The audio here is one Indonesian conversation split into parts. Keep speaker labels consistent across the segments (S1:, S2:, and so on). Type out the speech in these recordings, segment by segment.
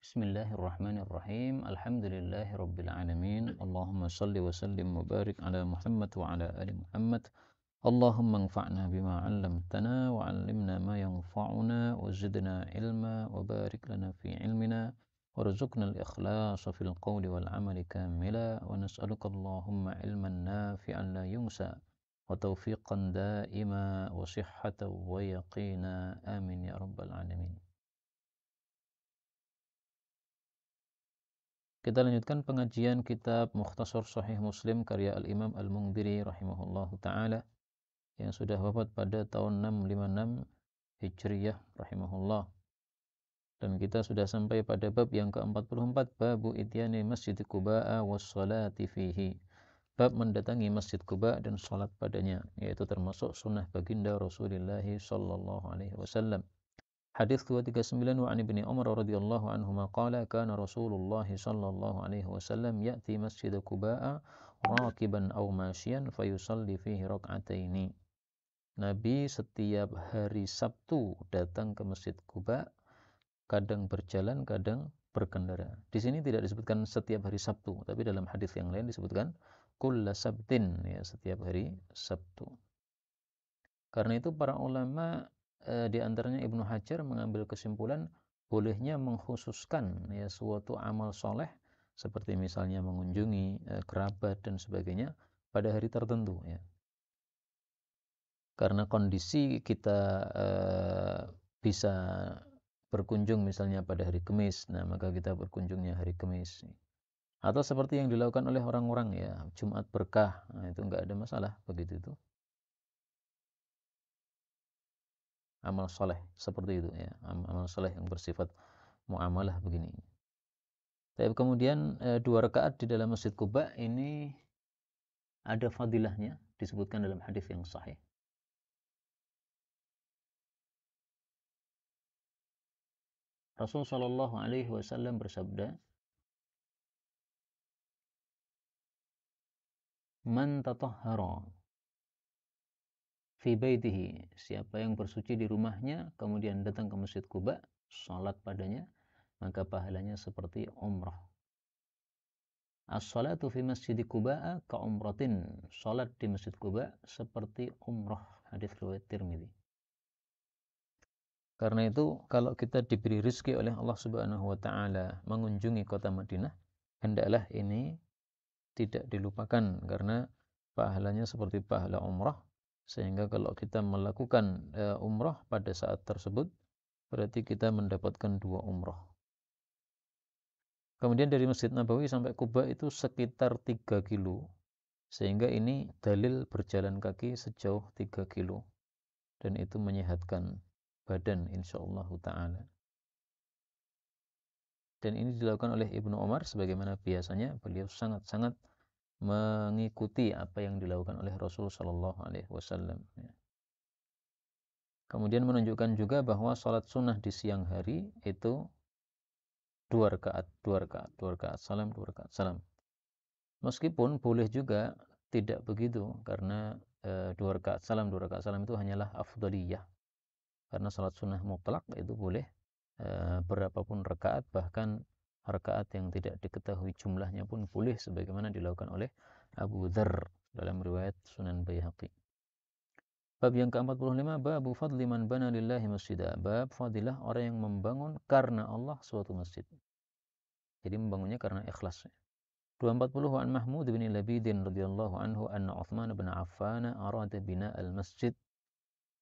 S1: Bismillahirrahmanirrahim. Alhamdulillahi rabbil alamin. Allahumma salli wa sallim wa barik ala Muhammad wa ala ali Muhammad. Allahumma anfa'na bima 'allamtana wa 'allimna ma yanfa'una wa zidna ilma wa barik lana fi ilmina warzuqna al-ikhlasa fil qawli wal 'amali kamila wa nas'aluka Allahumma ilman nafi'an la yunsa wa tawfiqan da'ima wa sihhatan wa yaqina. Amin ya rabbal alamin. Kita lanjutkan pengajian kitab Mukhtasar Sahih Muslim karya Al-Imam Al-Mundhiri rahimahullahu taala yang sudah wafat pada tahun 656 Hijriyah rahimahullah. Dan kita sudah sampai pada bab yang ke-44, babu ityani Masjid Quba was salati fihi. Bab mendatangi Masjid Quba dan salat padanya, yaitu termasuk sunnah baginda Rasulullah sallallahu alaihi wasallam. Hadis 239 wa an Ibni Umar radhiyallahu anhuma qala kana Rasulullah sallallahu alaihi wasallam ya'ti Masjid Quba rakiban aw masyian fayusalli fihi rak'ataini. Nabi setiap hari Sabtu datang ke Masjid Quba, kadang berjalan, kadang berkendara. Di sini tidak disebutkan setiap hari Sabtu, tapi dalam hadis yang lain disebutkan kulla sabtin, ya, setiap hari Sabtu. Karena itu para ulama di antaranya Ibnu Hajar mengambil kesimpulan bolehnya mengkhususkan, ya, suatu amal soleh seperti misalnya mengunjungi kerabat dan sebagainya pada hari tertentu, ya. Karena kondisi kita bisa berkunjung misalnya pada hari Kamis, nah maka kita berkunjungnya hari Kamis. Atau seperti yang dilakukan oleh orang-orang, ya, Jumat berkah, nah itu enggak ada masalah begitu itu. Amal soleh seperti itu, ya, amal soleh yang bersifat muamalah begini. Tapi kemudian 2 rakaat di dalam Masjid Quba ini ada fadilahnya, disebutkan dalam hadis yang sahih. Rasul sallallahu alaihi wasallam bersabda, "Man tatahhara fi baitihi," siapa yang bersuci di rumahnya kemudian datang ke Masjid Quba, salat padanya, maka pahalanya seperti umrah. As-salatu fi Masjid Quba ka umratin. Salat di Masjid Quba seperti umrah. Hadis riwayat Tirmidzi. Karena itu kalau kita diberi rezeki oleh Allah Subhanahu wa taala mengunjungi kota Madinah, hendaklah ini tidak dilupakan karena pahalanya seperti pahala umrah, sehingga kalau kita melakukan umrah pada saat tersebut berarti kita mendapatkan 2 umrah. Kemudian dari Masjid Nabawi sampai Quba itu sekitar 3 kilo, sehingga ini dalil berjalan kaki sejauh 3 kilo, dan itu menyehatkan badan insyaallah ta'ala. Dan ini dilakukan oleh Ibnu Umar sebagaimana biasanya beliau sangat-sangat mengikuti apa yang dilakukan oleh Rasul sallallahu alaihi wasallam. Kemudian menunjukkan juga bahwa salat sunnah di siang hari itu 2 rakaat, 2 rakaat, 2 rakaat salam, 2 rakaat salam. Meskipun boleh juga tidak begitu, karena 2 rakaat salam, 2 rakaat salam itu hanyalah afdaliyah. Karena salat sunnah mutlak itu boleh berapapun rakaat, bahkan rakaat yang tidak diketahui jumlahnya pun boleh, sebagaimana dilakukan oleh Abu Dzar dalam riwayat Sunan Baihaqi. Bab yang ke-45, babu fadli man bana lillahi masjidah. Bab fadilah orang yang membangun karena Allah suatu masjid. Jadi membangunnya karena ikhlas. 240 an Mahmud bin Labidin radhiyallahu anhu anna Uthman bin Affan arada bina al-masjid.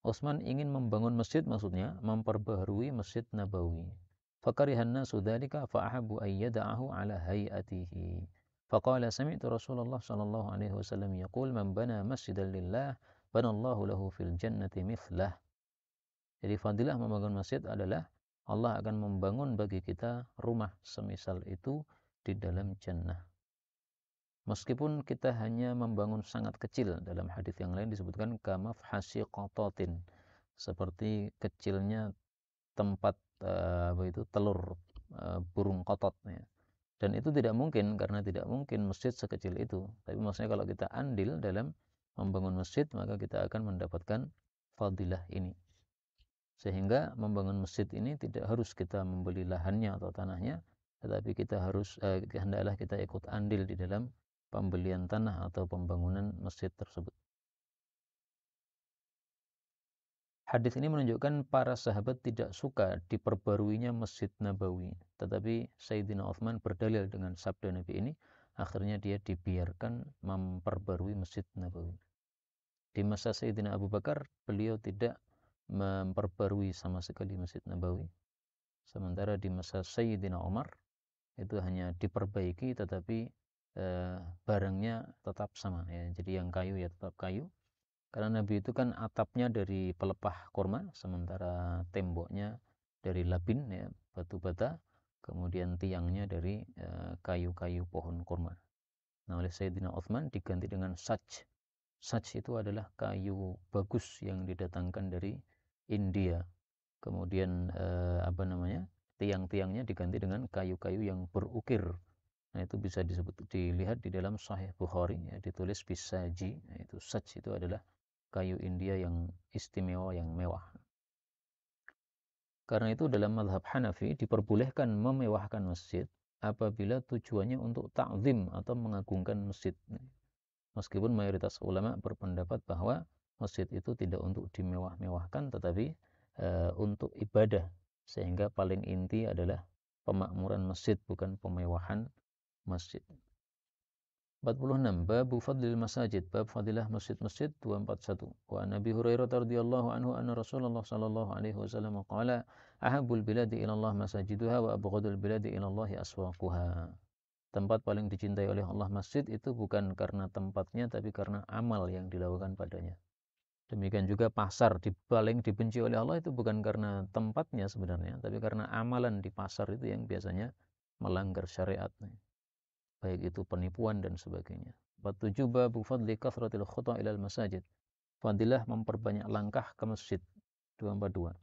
S1: Utsman ingin membangun masjid, maksudnya memperbaharui Masjid Nabawi. Fakarihan nasu dzalika fa ahabbu ay yad'ahu ala hay'atihi. Faqala sami'tu Rasulullah sallallahu alaihi wasallam yaqul man bana masjidan lillah banallahu lahu fil jannati mithlah. Jadi fadilah membangun masjid adalah Allah akan membangun bagi kita rumah semisal itu di dalam jannah. Meskipun kita hanya membangun sangat kecil, dalam hadis yang lain disebutkan kamafhasi qatatin, seperti kecilnya tempat telur burung kotot, ya. Dan itu tidak mungkin, karena tidak mungkin masjid sekecil itu. Tapi maksudnya kalau kita andil dalam membangun masjid, maka kita akan mendapatkan fadilah ini. Sehingga membangun masjid ini tidak harus kita membeli lahannya atau tanahnya, tetapi kita harus hendaklah kita ikut andil di dalam pembelian tanah atau pembangunan masjid tersebut. Hadis ini menunjukkan para sahabat tidak suka diperbaruinya Masjid Nabawi. Tetapi Sayyidina Utsman berdalil dengan sabda Nabi ini, akhirnya dia dibiarkan memperbarui Masjid Nabawi. Di masa Sayyidina Abu Bakar, beliau tidak memperbarui sama sekali Masjid Nabawi. Sementara di masa Sayyidina Umar, itu hanya diperbaiki tetapi barangnya tetap sama. Ya. Jadi yang kayu ya tetap kayu. Karena Nabi itu kan atapnya dari pelepah kurma, sementara temboknya dari labin, ya, batu bata, kemudian tiangnya dari kayu-kayu pohon kurma. Nah, oleh Sayyidina Utsman diganti dengan saj. Saj itu adalah kayu bagus yang didatangkan dari India. Kemudian tiang-tiangnya diganti dengan kayu-kayu yang berukir. Nah, itu bisa dilihat di dalam Sahih Bukhari, ya, ditulis bisaji. Nah, itu saj itu adalah kayu India yang istimewa, yang mewah. Karena itu dalam mazhab Hanafi diperbolehkan memewahkan masjid apabila tujuannya untuk ta'zim atau mengagungkan masjid. Meskipun mayoritas ulama berpendapat bahwa masjid itu tidak untuk dimewah-mewahkan tetapi untuk ibadah, sehingga paling inti adalah pemakmuran masjid bukan pemewahan masjid. 46. Babu fadlil masajid, bab fadilah masjid-masjid 241. Wa Nabi Hurairah radhiyallahu anhu anna Rasulullah sallallahu alaihi wasallam qala ahabbul biladi ila Allah masajiduha wa abghadul biladi ila Allah aswaquha. Tempat paling dicintai oleh Allah masjid itu bukan karena tempatnya tapi karena amal yang dilakukan padanya. Demikian juga pasar paling dibenci oleh Allah itu bukan karena tempatnya sebenarnya, tapi karena amalan di pasar itu yang biasanya melanggar syariat, baik itu penipuan dan sebagainya. 47. Babu fadli kathratil khuta ilal masajid, fadilah memperbanyak langkah ke masjid. 242.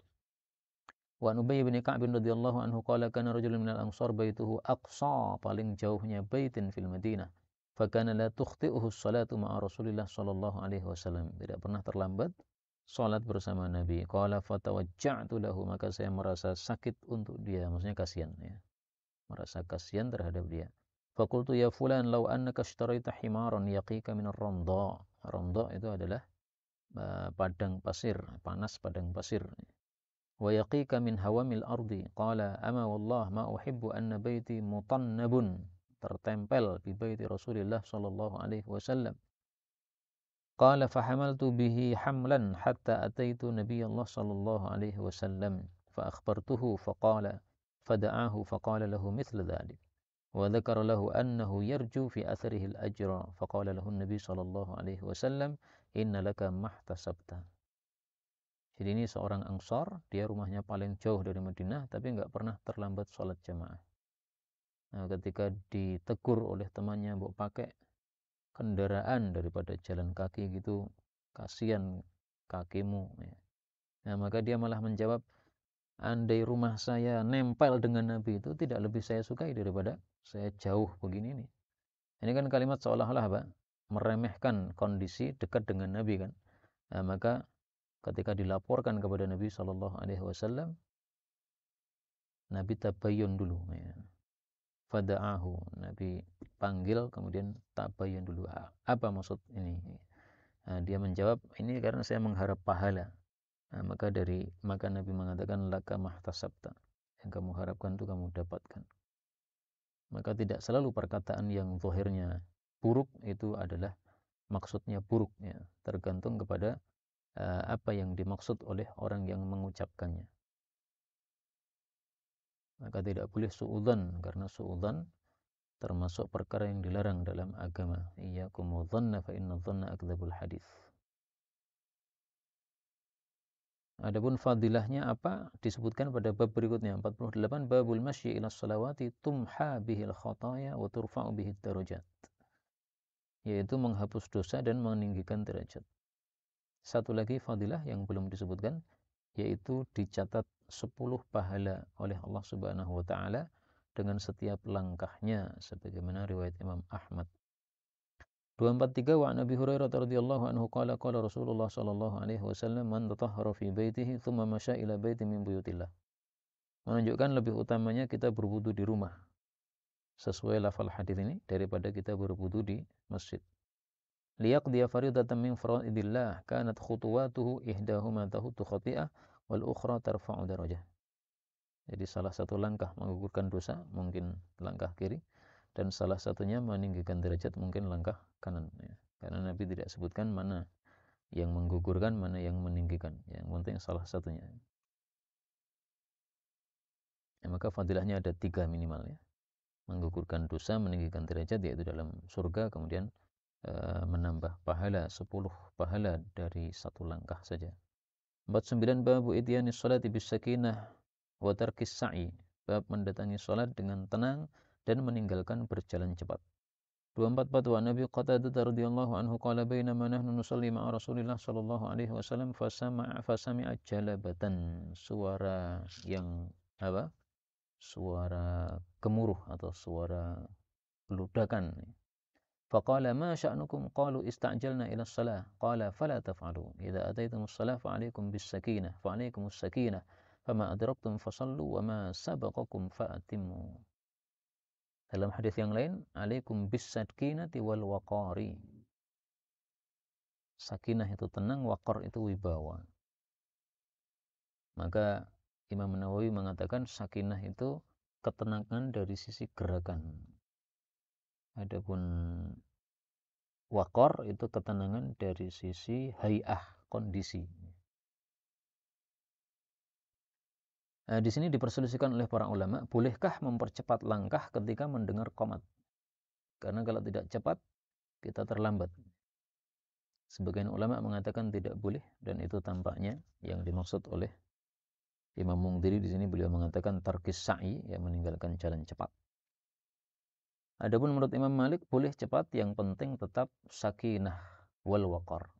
S1: Wa Ubay bin Ka'b radhiyallahu anhu qala kana rajulun minal ansar baituhu aqsa, paling jauhnya baitin fil Madinah. Fakana la tukhti'uhu as-salatu ma'a Rasulillah sallallahu alaihi wasallam. Tidak pernah terlambat salat bersama Nabi. Qala fatawajja'tu lahu, maka saya merasa sakit untuk dia, maksudnya kasihan, ya. Merasa kasihan terhadap dia. Fakultu ya fulan law annaka ishtaraita himaran yaqika minar ramdha. Ramdha itu adalah padang pasir, panas padang pasir. Wa yaqika min hawamil ardi. Qala ama wallah ma uhibbu anna baiti mutannabun, tertempel di baiti Rasulullah sallallahu alaihi wasallam. Qala fahamaltu bihi hamlan hatta ataitu Nabiyallah sallallahu alaihi wasallam fa akhbartuhu faqala fada'ahu faqala lahu mithla dhalik. وذكر له أنه يرجو في أثره الأجر فقال له النبي صلى الله عليه وسلم إن لك ما احتسبت. Jadi ini seorang Ansar, dia rumahnya paling jauh dari Madinah tapi nggak pernah terlambat sholat jamaah. Nah, ketika ditegur oleh temannya, "Mbok pakai kendaraan daripada jalan kaki gitu, kasihan kakimu." Nah, maka dia malah menjawab, andai rumah saya nempel dengan Nabi itu tidak lebih saya sukai daripada saya jauh begini nih. Ini kan kalimat seolah-olah apa? Meremehkan kondisi dekat dengan Nabi kan. Nah, maka ketika dilaporkan kepada Nabi Shallallahu Alaihi Wasallam, Nabi tabayyun dulu. Ya. Fada'ahu, Nabi panggil kemudian tabayyun dulu. Apa maksud ini? Nah, dia menjawab, ini karena saya mengharap pahala. Nah, maka Nabi mengatakan laka mahtasabta, yang kamu harapkan itu kamu dapatkan. Maka tidak selalu perkataan yang zahirnya buruk itu adalah maksudnya buruk, ya. Tergantung kepada apa yang dimaksud oleh orang yang mengucapkannya. Maka tidak boleh suudzon, karena suudzon termasuk perkara yang dilarang dalam agama. Iyyakum wadh-dhanna fa inna dhanna akdzabul hadits. Adapun fadilahnya apa disebutkan pada bab berikutnya, 48. Babul masyi ila sholawati tumha bihil khataya wa turfa'u bihid darajat, yaitu menghapus dosa dan meninggikan derajat. Satu lagi fadilah yang belum disebutkan, yaitu dicatat 10 pahala oleh Allah Subhanahu wa taala dengan setiap langkahnya, sebagaimana riwayat Imam Ahmad. 243. Wa Nabi Hurairah radhiyallahu anhu qala qala Rasulullah sallallahu alaihi wasallam man tatahhara fi baitihi thumma masya ila baiti min buyutillah. Menunjukkan lebih utamanya kita berwudu di rumah sesuai lafal hadis ini daripada kita berwudu di masjid. Liyaqdiya faridatan min faraidillah kanat khutuwatuhu ihdahuma tahuttu khati'ah wal ukhra tarfa'u darajah. Jadi salah satu langkah menggugurkan dosa mungkin langkah kiri, dan salah satunya meninggikan derajat mungkin langkah kanan, ya. Karena Nabi tidak sebutkan mana yang menggugurkan, mana yang meninggikan. Yang penting salah satunya. Ya, maka fadilahnya ada 3 minimal, ya. Menggugurkan dosa, meninggikan derajat yaitu dalam surga, kemudian menambah pahala 10 pahala dari satu langkah saja. 49 babu idyanis salati bis sakinah wa tarkis sa'i. Bab mendatangi salat dengan tenang dan meninggalkan berjalan cepat. 244 wa Nabi Qatadah radhiyallahu anhu qala bainama nahnu nusalli ma'a Rasulillah sallallahu alaihi wasallam fasami'a jalabatan, suara yang apa? Suara gemuruh atau suara ledakan. Faqala ma sya'nukum qalu ista'jalna ila shalah qala fala taf'alu idza ataytumus shalah fa'alaikum bis sakinah fa'alaikumus sakinah fama adraktum fasallu wa ma sabaqakum fa'atimmu. Dalam hadis yang lain, alaikum bis sakinati wal waqari. Sakinah itu tenang, waqar itu wibawa. Maka Imam Nawawi mengatakan sakinah itu ketenangan dari sisi gerakan. Adapun waqar itu ketenangan dari sisi hay'ah, kondisi. Nah, di sini diperselisihkan oleh para ulama, bolehkah mempercepat langkah ketika mendengar qomat? Karena kalau tidak cepat, kita terlambat. Sebagian ulama mengatakan tidak boleh, dan itu tampaknya yang dimaksud oleh Imam Mundhiri. Di sini beliau mengatakan tarkis sa'i, yang meninggalkan jalan cepat. Adapun menurut Imam Malik boleh cepat, yang penting tetap sakinah wal waqar.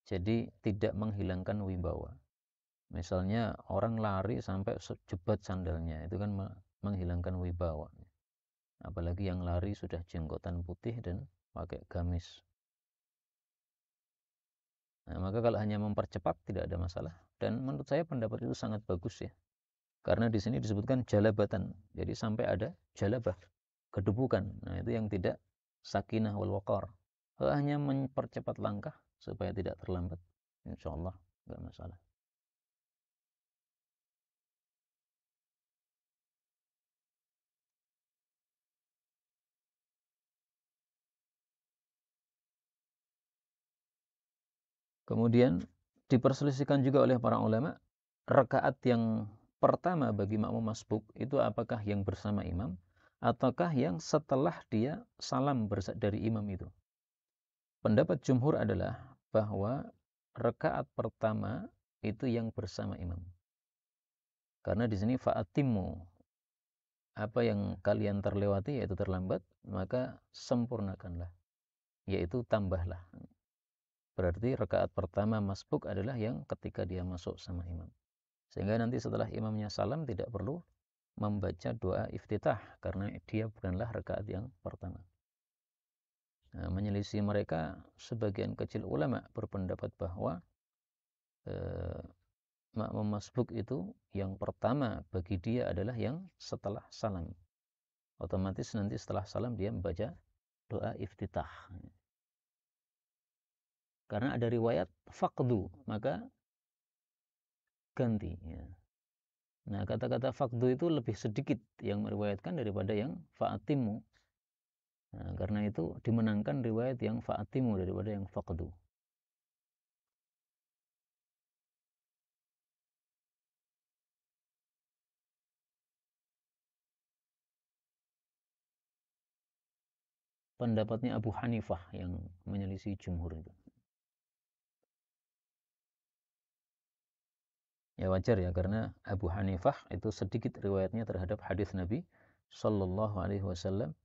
S1: Jadi tidak menghilangkan wibawa. Misalnya orang lari sampai jebat sandalnya, itu kan menghilangkan wibawa. Apalagi yang lari sudah jenggotan putih dan pakai gamis. Nah, maka kalau hanya mempercepat tidak ada masalah. Dan menurut saya pendapat itu sangat bagus, ya. Karena di sini disebutkan jalabatan. Jadi sampai ada jalabah, kedebukan. Nah, itu yang tidak sakinah wal waqar. Kalau hanya mempercepat langkah supaya tidak terlambat, insyaallah enggak masalah. Kemudian diperselisihkan juga oleh para ulama, rakaat yang pertama bagi makmum masbuk itu apakah yang bersama imam ataukah yang setelah dia salam dari imam itu. Pendapat jumhur adalah bahwa rakaat pertama itu yang bersama imam. Karena di sini fa'atimmu, apa yang kalian terlewati yaitu terlambat, maka sempurnakanlah, yaitu tambahlah. Berarti rakaat pertama masbuk adalah yang ketika dia masuk sama imam. Sehingga nanti setelah imamnya salam tidak perlu membaca doa iftitah karena dia bukanlah rakaat yang pertama. Nah, menyelisih mereka, sebagian kecil ulama berpendapat bahwa makmum masbuk itu yang pertama bagi dia adalah yang setelah salam. Otomatis nanti setelah salam dia membaca doa iftitah. Karena ada riwayat faqdu, maka ganti, ya. Nah, kata-kata faqdu itu lebih sedikit yang meriwayatkan daripada yang fa'atimu. Nah, karena itu dimenangkan riwayat yang fa'atimu daripada yang faqdu. Pendapatnya Abu Hanifah yang menyelisih jumhur itu. Ya wajar, ya, karena Abu Hanifah itu sedikit riwayatnya terhadap hadis Nabi Sallallahu Alaihi Wasallam.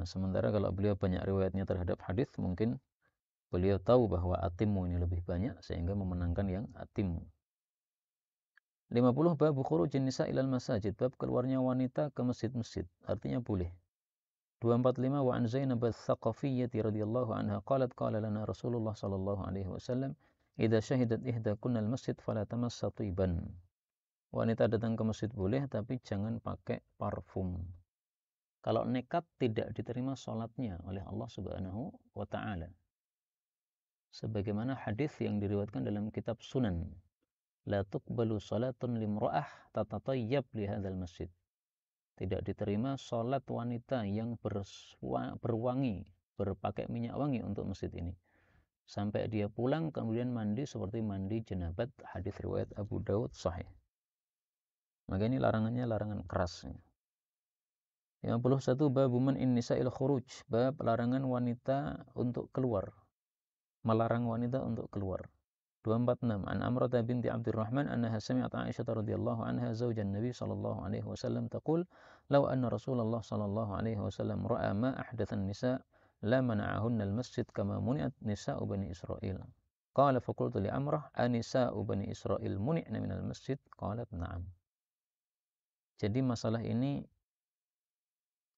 S1: Sementara kalau beliau banyak riwayatnya terhadap hadis, mungkin beliau tahu bahwa atimmu ini lebih banyak sehingga memenangkan yang atimmu. 50 bab khurujin nisa ilal masajid, bab keluarnya wanita ke masjid-masjid, artinya boleh. 245 wa an Zainab ats-Tsaqafiyyah radhiyallahu anha qalat qala lana Rasulullah sallallahu alaihi wasallam idza syahidat ihdakunal masjid fala tamassa tiban. Wanita datang ke masjid boleh tapi jangan pakai parfum. Kalau nekat tidak diterima sholatnya oleh Allah Subhanahu wa Ta'ala. Sebagaimana hadis yang diriwayatkan dalam kitab Sunan, la tuqbalu salatun limra'ah tatatayyab li hadzal masjid. Tidak diterima sholat wanita yang berwangi, berpakai minyak wangi untuk masjid ini. Sampai dia pulang kemudian mandi seperti mandi jenabat, hadis riwayat Abu Daud sahih. Maka ini larangannya larangan keras. 51 bab man in nisa'il khuruj, bab larangan wanita untuk keluar. Melarang wanita untuk keluar. 246 an Amrah binti Abdurrahman annaha sami'at Aisyah radhiyallahu anha zaujan Nabi sallallahu alaihi wasallam taqul law anna Rasulullah sallallahu alaihi wasallam ra'a ma ahdathan nisa la mana'ahunna al-masjid kama muni'at nisa'u bani Israil. Qala faqultu li Amrah anisa'u bani Israil muni'na minal masjid? Qalat na'am. Jadi masalah ini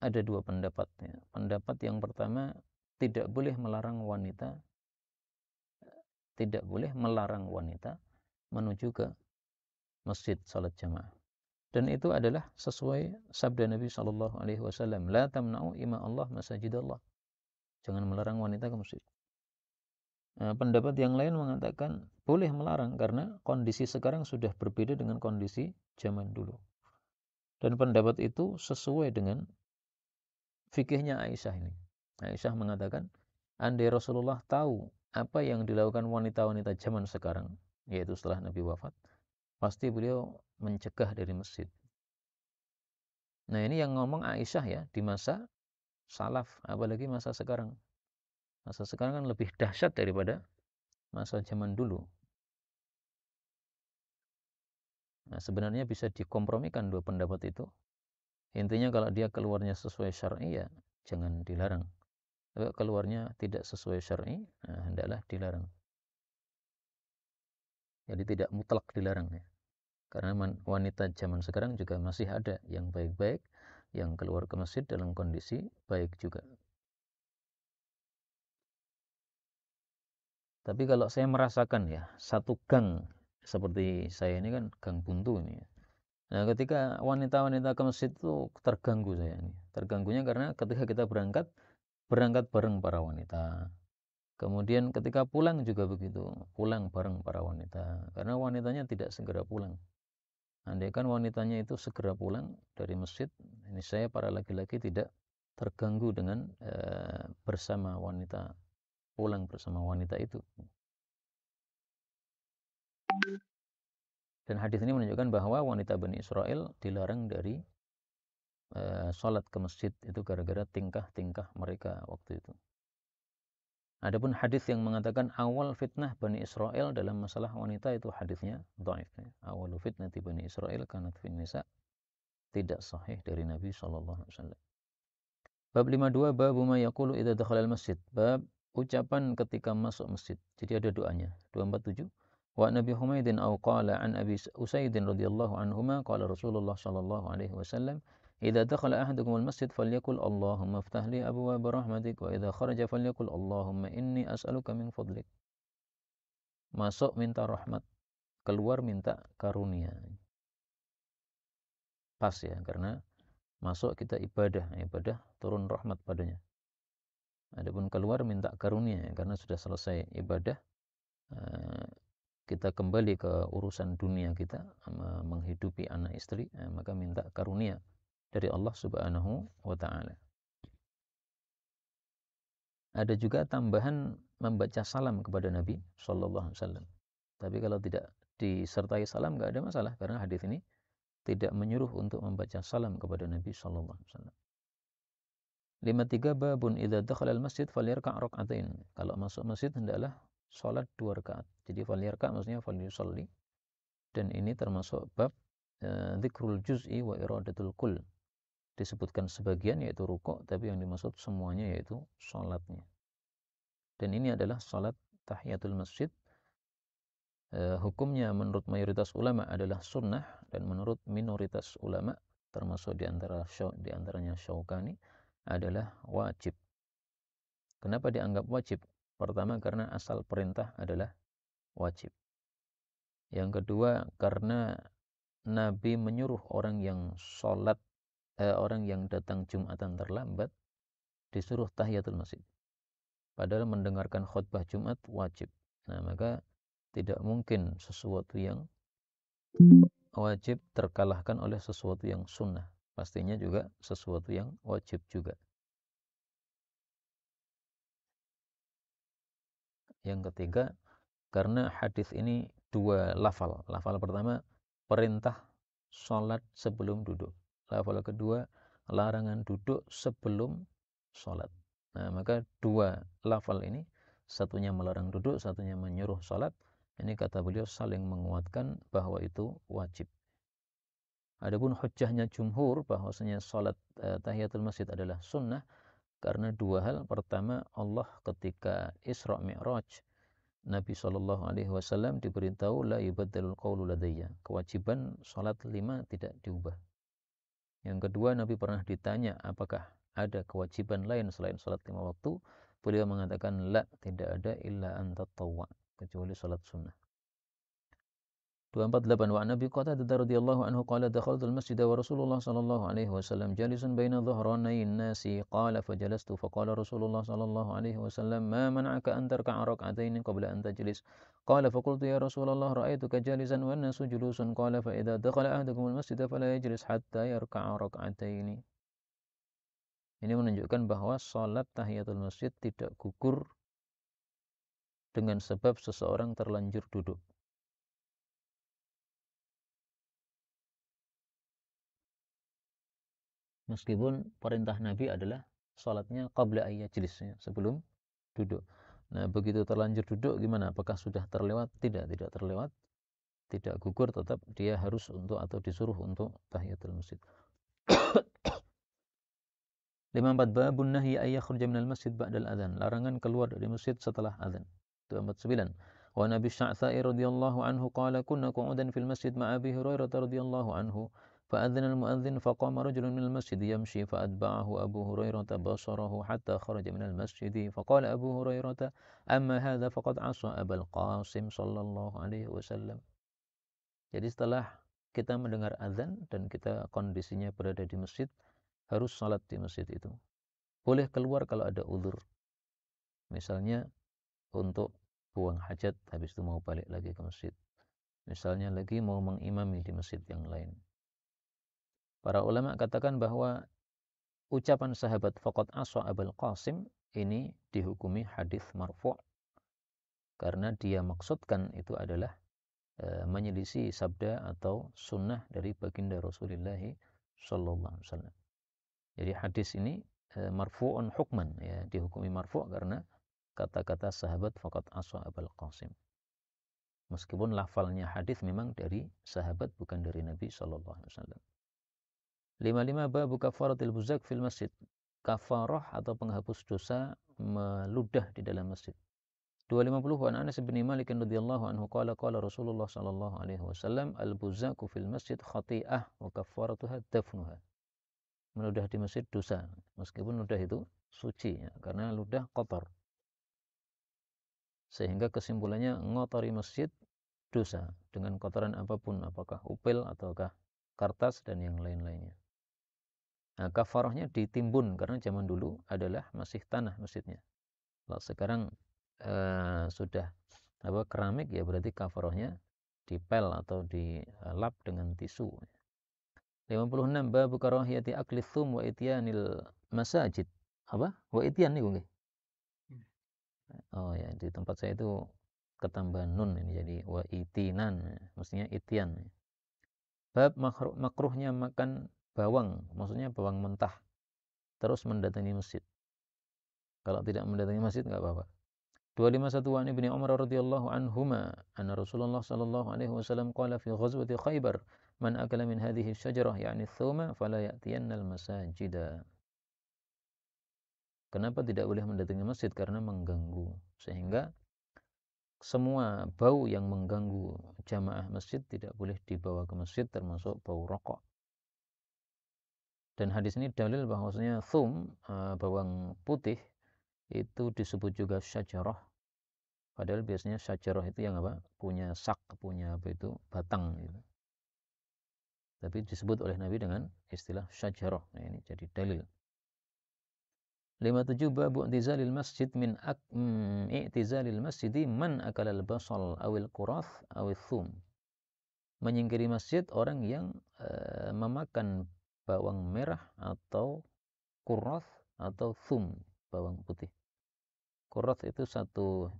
S1: ada dua pendapat. Pendapat yang pertama, tidak boleh melarang wanita menuju ke masjid salat jamaah. Dan itu adalah sesuai sabda Nabi sallallahu alaihi wasallam, la tamna'u ima Allah masajidallah. Jangan melarang wanita ke masjid. Pendapat yang lain mengatakan boleh melarang karena kondisi sekarang sudah berbeda dengan kondisi zaman dulu. Dan pendapat itu sesuai dengan fikihnya Aisyah ini. Aisyah mengatakan, andai Rasulullah tahu apa yang dilakukan wanita-wanita zaman sekarang, yaitu setelah Nabi wafat, pasti beliau mencegah dari masjid. Nah, ini yang ngomong Aisyah ya, di masa salaf, apalagi masa sekarang. Masa sekarang kan lebih dahsyat daripada masa zaman dulu. Nah, sebenarnya bisa dikompromikan dua pendapat itu. Intinya kalau dia keluarnya sesuai syar'i ya jangan dilarang. Kalau keluarnya tidak sesuai syar'i, hendaklah dilarang. Jadi tidak mutlak dilarang ya. Karena wanita zaman sekarang juga masih ada yang baik-baik, yang keluar ke masjid dalam kondisi baik juga. Tapi kalau saya merasakan ya, satu gang seperti saya ini kan gang buntu ini. Nah, ketika wanita-wanita ke masjid itu terganggu saya ini. Terganggunya karena ketika kita berangkat bareng para wanita. Kemudian ketika pulang juga begitu, pulang bareng para wanita. Karena wanitanya tidak segera pulang. Andaikan wanitanya itu segera pulang dari masjid, ini saya para laki-laki tidak terganggu dengan bersama wanita, pulang bersama wanita itu. Dan hadis ini menunjukkan bahwa wanita Bani Israel dilarang dari sholat ke masjid itu gara-gara tingkah-tingkah mereka waktu itu. Adapun hadis yang mengatakan awal fitnah Bani Israel dalam masalah wanita itu hadisnya dhaif. Awal fitnah di Bani Israel kanat fin nisa, tidak sahih dari Nabi sallallahu alaihi wasallam. Bab 52 bab ma yaqulu idza dakhala al-masjid. Bab ucapan ketika masuk masjid. Jadi ada doanya. 247. Wa Nabi Humaidin aw qala an Abi Usaidin radhiyallahu anhuma qala Rasulullah sallallahu alaihi wasallam idza dakhala ahadukum al-masjid falyaqul Allahumma iftah li abwaab rahmatik wa idza kharaja falyaqul Allahumma inni as'aluka min fadlik. Masuk minta rahmat, keluar minta karunia. Pas ya, karena masuk kita ibadah turun rahmat padanya. Adapun keluar minta karunia karena sudah selesai ibadah, kita kembali ke urusan dunia kita, menghidupi anak istri, maka minta karunia dari Allah Subhanahu wa taala. Ada juga tambahan membaca salam kepada Nabi sallallahu alaihi wasallam. Tapi kalau tidak disertai salam enggak ada masalah karena hadis ini tidak menyuruh untuk membaca salam kepada Nabi sallallahu alaihi wasallam. 53 babun idza dakhala al-masjid falyarka' rak'atain. Kalau masuk masjid hendaklah salat 2 rakaat. Jadi falyarka' maksudnya falyusalli. Dan ini termasuk bab dzikrul juz'i wa iradatul kull. Disebutkan sebagian yaitu rukuk, tapi yang dimaksud semuanya yaitu salatnya. Dan ini adalah salat tahiyatul masjid. Hukumnya menurut mayoritas ulama adalah sunnah dan menurut minoritas ulama termasuk di antaranya Syaukani adalah wajib. Kenapa dianggap wajib? Pertama karena asal perintah adalah wajib. Yang kedua karena Nabi menyuruh orang yang sholat orang yang datang Jumatan terlambat disuruh tahiyatul masjid. Padahal mendengarkan khutbah Jumat wajib. Nah, maka tidak mungkin sesuatu yang wajib terkalahkan oleh sesuatu yang sunnah. Pastinya juga sesuatu yang wajib juga. Yang ketiga, karena hadis ini dua lafal. Lafal pertama, perintah sholat sebelum duduk. Lafal kedua, larangan duduk sebelum sholat. Nah, maka dua lafal ini, satunya melarang duduk, satunya menyuruh sholat. Ini kata beliau saling menguatkan bahwa itu wajib. Adapun hujjahnya jumhur bahwasanya sholat tahiyatul masjid adalah sunnah karena dua hal. Pertama, Allah ketika Isra Mi'raj, Nabi SAW diberitahu la yubaddalul qawlu ladayya. Kewajiban sholat 5 tidak diubah. Yang kedua, Nabi pernah ditanya apakah ada kewajiban lain selain sholat 5 waktu. Beliau mengatakan la, tidak ada illa an tatawwa, kecuali sholat sunnah. 248 wa Nabi Qatadah radhiyallahu anhu qala dakhaltul masjid wa Rasulullah sallallahu alaihi wasallam jalisun baina dhuhranay an-nasi qala fajalastu faqala Rasulullah sallallahu alaihi wasallam ma mana'aka an tarka'a rak'atayn qabla an tajlis qala faqultu ya Rasulullah ra'aytuka jalisan wan nasu julusun qala fa idza dakhala ahadukum al-masjid fala yajlis hatta yarka'a rak'atayn. Ini menunjukkan bahwa salat tahiyatul masjid tidak gugur dengan sebab seseorang terlanjur duduk. Meskipun perintah Nabi adalah sholatnya qabla ayyajlis, sebelum duduk. Nah, begitu terlanjur duduk gimana? Apakah sudah terlewat? Tidak terlewat. Tidak gugur, tetap dia harus untuk atau disuruh untuk tahiyatul masjid. 54 babun nahyi ay yakhruja minal masjid ba'dal adzan. Larangan keluar dari masjid setelah adzan. 249. Wa Nabi Sya'tha'i radhiyallahu anhu qala kunna qu'udan fil masjid ma'a Abi Hurairah radhiyallahu anhu. فأذن المؤذن فقام رجل من المسجد يمشي فأتبعه أبو هريرة بصره حتى خرج من المسجد فقال أبو هريرة أما هذا فقد عصى أبا القاسم صلى الله عليه وسلم. Jadi setelah kita mendengar azan dan kita kondisinya berada di masjid, harus salat di masjid itu. Boleh keluar kalau ada uzur. Misalnya untuk buang hajat, habis itu mau balik lagi ke masjid. Misalnya lagi mau mengimami di masjid yang lain. Para ulama katakan bahwa ucapan sahabat faqad asa Abul Qasim ini dihukumi hadis marfu' karena dia maksudkan itu adalah menyelisih sabda atau sunnah dari baginda Rasulullah sallallahu alaihi wasallam. Jadi hadis ini marfu'un hukman, ya, dihukumi marfu' karena kata-kata sahabat faqad asa Abul Qasim. Meskipun lafalnya hadis memang dari sahabat bukan dari Nabi sallallahu alaihi wasallam. 55 bab kafaratil buzaq fil masjid. Kafarah atau penghapus dosa meludah di dalam masjid. 250 an Anas bin Malik radhiyallahu anhu qala qala Rasulullah sallallahu alaihi wasallam al buzaqu fil masjid khati'ah wa kafaratuha dafnuha. Meludah di masjid dosa, meskipun ludah itu suci, ya, karena ludah kotor. Sehingga kesimpulannya ngotori masjid dosa dengan kotoran apapun, apakah upil ataukah kertas dan yang lain-lainnya. Nah, kafarahnya ditimbun karena zaman dulu adalah masih tanah masjidnya. Kalau sekarang sudah keramik, ya berarti kafarahnya dipel atau dilap dengan tisu. 56 bab karahiyati akli thum wa ityanil masajid. Apa? Wa ityan nih, nggih. Oh ya, di tempat saya itu ketambahan nun ini jadi wa itinan, maksudnya ityan. Bab makruhnya makan bawang, maksudnya bawang mentah, terus mendatangi masjid. Kalau tidak mendatangi masjid enggak apa-apa. 251 an Ibnu Umar radhiyallahu anhuma anna Rasulullah sallallahu alaihi wasallam qala fi ghazwati Khaybar man akala min hadhihi asy-syajarah ya'ni tsuma fala ya'tiyanna al-masajida. Kenapa tidak boleh mendatangi masjid? Karena mengganggu. Sehingga semua bau yang mengganggu jamaah masjid tidak boleh dibawa ke masjid, termasuk bau rokok. Dan hadis ini dalil bahwasanya thum, bawang putih, itu disebut juga syajarah. Padahal biasanya syajarah itu yang apa? Punya sak, punya apa itu? Batang gitu. Tapi disebut oleh Nabi dengan istilah syajarah. Nah, ini jadi dalil. 57 babu i'tizalil masjid min i'tizalil masjidi man akalal basal awil qurath awil thum. Menyingkiri masjid orang yang memakan bawang merah atau qurath atau thum, bawang putih. Qurath itu satu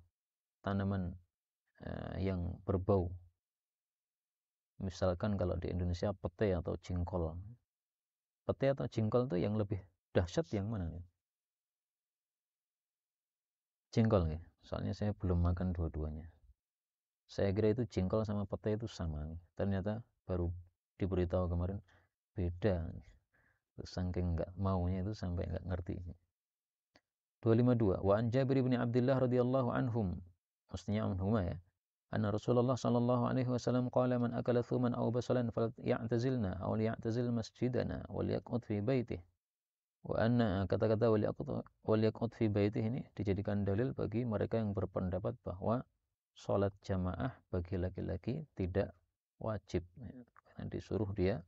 S1: tanaman yang berbau. Misalkan kalau di Indonesia pete atau jengkol. Pete atau jengkol itu yang lebih dahsyat yang mana? Jengkol ya. Soalnya saya belum makan dua-duanya. Saya kira itu jengkol sama pete itu sama. Ternyata baru diberitahu kemarin beda. Saking enggak maunya itu sampai enggak ngerti. 252. Wa an Jabir bin Abdullah radhiyallahu anhum. Mestinya anhuma ya. Anna Rasulullah sallallahu alaihi wasallam qala man akala thuman aw basalan falyatazilna aw liyatazil masjidana wal yaqut fi baitihi. Wa anna kata-kata wal yaqut fi baitihi ini dijadikan dalil bagi mereka yang berpendapat bahwa salat jamaah bagi laki-laki tidak wajib karena disuruh dia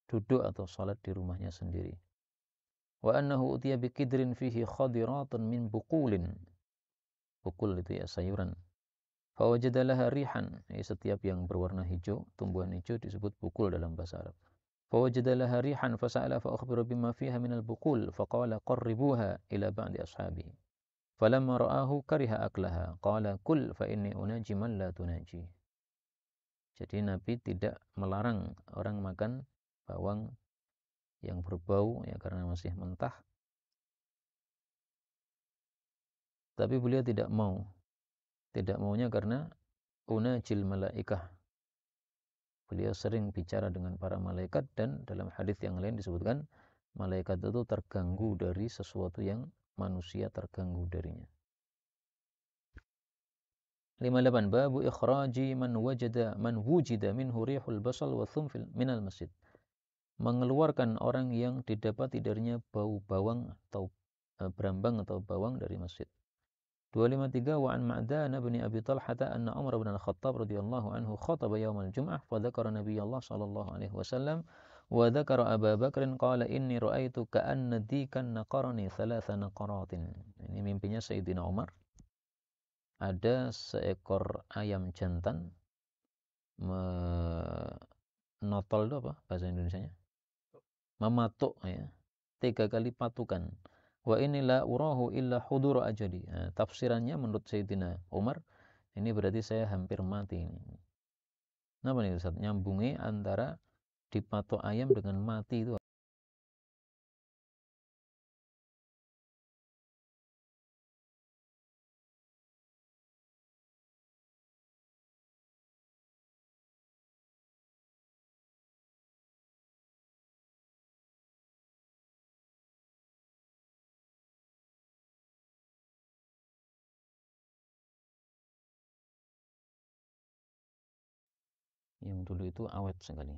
S1: duduk atau salat di rumahnya sendiri. Wa annahu utiya bikidrin fihi khadiratun min buqulin. Bukul itu ya sayuran. Fawajada laha rihan, setiap yang berwarna hijau, tumbuhan hijau disebut bukul dalam bahasa Arab. Fawajada laha rihan fasa'ala fa akhbira bima fiha minal bukul faqala qarribuha ila ba'di ashabi. Falamma ra'ahu kariha aklaha qala kul fa inni unaji man la tunaji. Jadi Nabi tidak melarang orang makan bawang yang berbau ya karena masih mentah. Tapi beliau tidak mau. Tidak maunya karena unajil malaikah. Beliau sering bicara dengan para malaikat dan dalam hadis yang lain disebutkan malaikat itu terganggu dari sesuatu yang manusia terganggu darinya. 58 babu ikhraji man wujida minhu rihul basal wa thum minal masjid. Mengeluarkan orang yang didapati darinya bau bawang atau berambang atau bawang dari masjid. 253 wa an Ma'dan bin Abi Talhah anna Umar bin Al-Khattab radhiyallahu anhu khataba yaum al-jum'ah fa dzakara Nabiyullah sallallahu alaihi wasallam wa dzakara Abu Bakr qala inni ra'aitu ka'anna dikan naqarani thalatha naqaratin. Ini mimpinya Sayyidina Umar. Ada seekor ayam jantan menotol itu apa bahasa Indonesianya? Mematuk ya. 3 kali patukan. Wa inilah urahu illa hudur ajali. Nah, tafsirannya menurut Sayyidina Umar, ini berarti saya hampir mati ini. Kenapa nih Ustaz? Nyambungi antara dipatok ayam dengan mati itu. Yang dulu itu awet sekali.